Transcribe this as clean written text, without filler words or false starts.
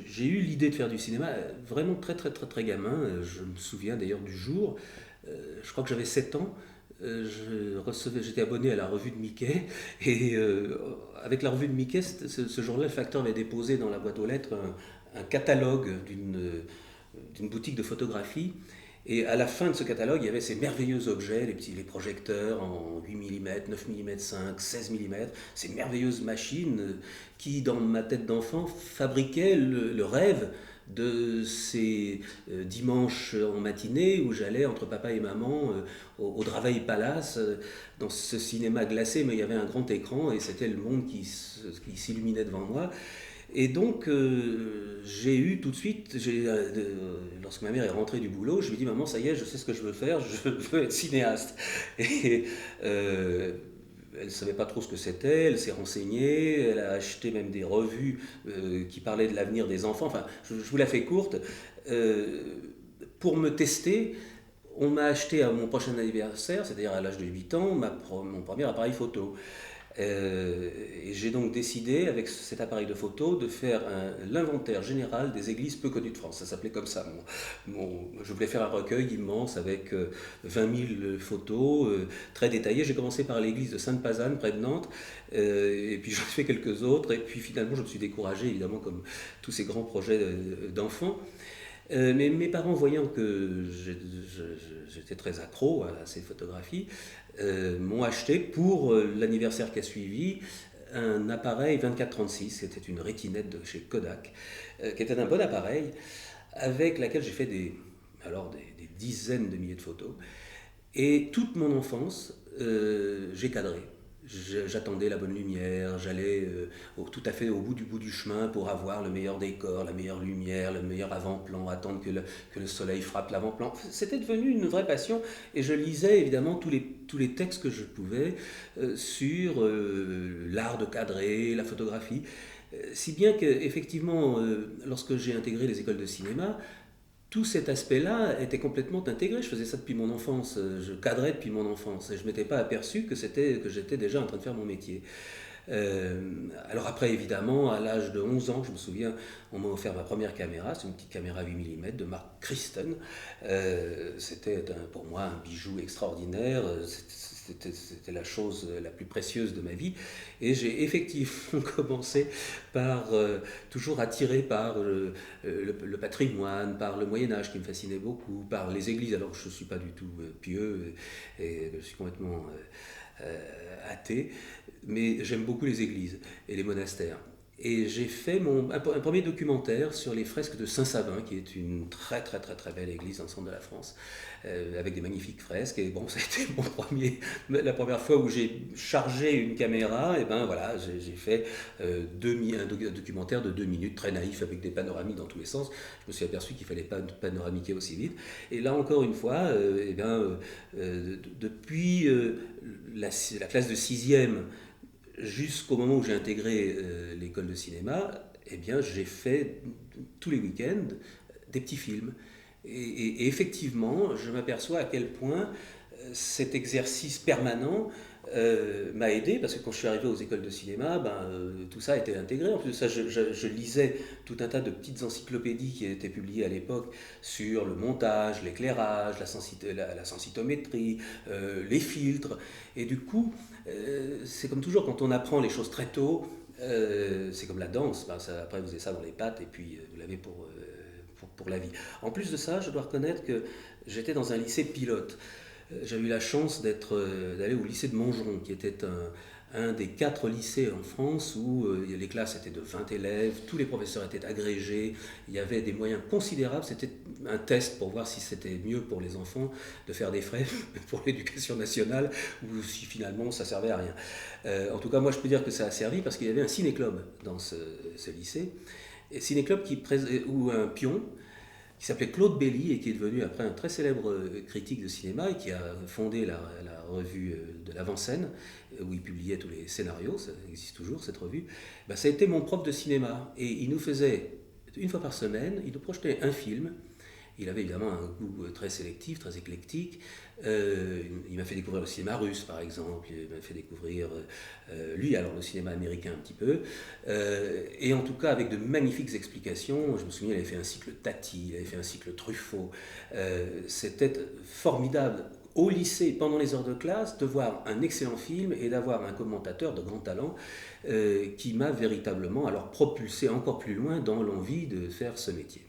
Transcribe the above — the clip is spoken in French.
j'ai eu l'idée de faire du cinéma vraiment très très très très gamin. Je me souviens d'ailleurs du jour, je crois que j'avais 7 ans. J'étais abonné à la revue de Mickey et avec la revue de Mickey, ce jour-là, le facteur avait déposé dans la boîte aux lettres un catalogue d'une boutique de photographie. Et à la fin de ce catalogue, il y avait ces merveilleux objets, les projecteurs en 8 mm, 9 mm 5, 16 mm, ces merveilleuses machines qui, dans ma tête d'enfant, fabriquaient le rêve de ces dimanches en matinée où j'allais entre papa et maman au Draveil Palace, dans ce cinéma glacé, mais il y avait un grand écran et c'était le monde qui s'illuminait devant moi. Et donc, j'ai eu tout de suite, lorsque ma mère est rentrée du boulot, je lui ai dit, maman, ça y est, je sais ce que je veux faire, je veux être cinéaste. Et elle ne savait pas trop ce que c'était, elle s'est renseignée, elle a acheté même des revues qui parlaient de l'avenir des enfants. Enfin, je vous la fais courte. Euh, pour me tester, on m'a acheté à mon prochain anniversaire, c'est-à-dire à l'âge de 8 ans, mon premier appareil photo. Et j'ai donc décidé, avec cet appareil de photo, de faire l'inventaire général des églises peu connues de France. Ça s'appelait comme ça. Je voulais faire un recueil immense avec 20 000 photos très détaillées. J'ai commencé par l'église de Sainte-Pazanne, près de Nantes, et puis j'en ai fait quelques autres. Et puis finalement, je me suis découragé, évidemment, comme tous ces grands projets d'enfants. Mais mes parents, voyant que j'étais très accro à ces photographies, m'ont acheté pour l'anniversaire qui a suivi un appareil 24-36, c'était une rétinette de chez Kodak, qui était un bon appareil, avec laquelle j'ai fait des dizaines de milliers de photos. Et toute mon enfance, j'ai cadré. J'attendais la bonne lumière, j'allais tout à fait au bout du chemin pour avoir le meilleur décor, la meilleure lumière, le meilleur avant-plan, attendre que le soleil frappe l'avant-plan. C'était devenu une vraie passion et je lisais évidemment tous les textes que je pouvais sur l'art de cadrer, la photographie. Si bien qu'effectivement, lorsque j'ai intégré les écoles de cinéma, tout cet aspect-là était complètement intégré. Je faisais ça depuis mon enfance, je cadrais depuis mon enfance et je ne m'étais pas aperçu que j'étais déjà en train de faire mon métier. Alors après, évidemment, à l'âge de 11 ans, je me souviens, on m'a offert ma première caméra, c'est une petite caméra 8 mm de marque Kristen. C'était pour moi un bijou extraordinaire, c'était la chose la plus précieuse de ma vie. Et j'ai effectivement commencé par, toujours attiré par le patrimoine, par le Moyen-Âge qui me fascinait beaucoup, par les églises, alors que je ne suis pas du tout pieux et je suis complètement athée, mais j'aime beaucoup les églises et les monastères. Et j'ai fait un premier documentaire sur les fresques de Saint-Savin, qui est une très très très très belle église dans le centre de la France, avec des magnifiques fresques. Et bon, ça a été la première fois où j'ai chargé une caméra. Et ben voilà, j'ai fait un documentaire de 2 minutes, très naïf, avec des panoramiques dans tous les sens. Je me suis aperçu qu'il ne fallait pas panoramiquer aussi vite. Et là encore une fois, depuis la classe de sixième jusqu'au moment où j'ai intégré l'école de cinéma, eh bien, j'ai fait tous les week-ends des petits films. Et effectivement, je m'aperçois à quel point cet exercice permanent m'a aidé, parce que quand je suis arrivé aux écoles de cinéma, tout ça a été intégré. En plus de ça, je lisais tout un tas de petites encyclopédies qui étaient publiées à l'époque sur le montage, l'éclairage, la sensitométrie, les filtres. Et du coup, c'est comme toujours, quand on apprend les choses très tôt, c'est comme la danse, après vous avez ça dans les pattes et puis vous l'avez pour la vie. En plus de ça, je dois reconnaître que j'étais dans un lycée pilote. J'ai eu la chance d'aller au lycée de Montgeron, qui était un des 4 lycées en France où les classes étaient de 20 élèves, tous les professeurs étaient agrégés, il y avait des moyens considérables, c'était un test pour voir si c'était mieux pour les enfants de faire des frais pour l'éducation nationale ou si finalement ça servait à rien. En tout cas, moi je peux dire que ça a servi parce qu'il y avait un ciné-club dans ce lycée, et ciné-club où un pion qui s'appelait Claude Belly et qui est devenu après un très célèbre critique de cinéma et qui a fondé la revue de l'avant-scène où il publiait tous les scénarios, ça existe toujours cette revue. Ça a été mon prof de cinéma et il nous faisait une fois par semaine, il nous projetait un film Il avait évidemment un goût très sélectif, très éclectique. Il m'a fait découvrir le cinéma russe, par exemple. Il m'a fait découvrir, lui, alors le cinéma américain un petit peu. Et en tout cas, avec de magnifiques explications. Je me souviens, il avait fait un cycle Tati, il avait fait un cycle Truffaut. C'était formidable au lycée, pendant les heures de classe, de voir un excellent film et d'avoir un commentateur de grand talent qui m'a véritablement alors propulsé encore plus loin dans l'envie de faire ce métier.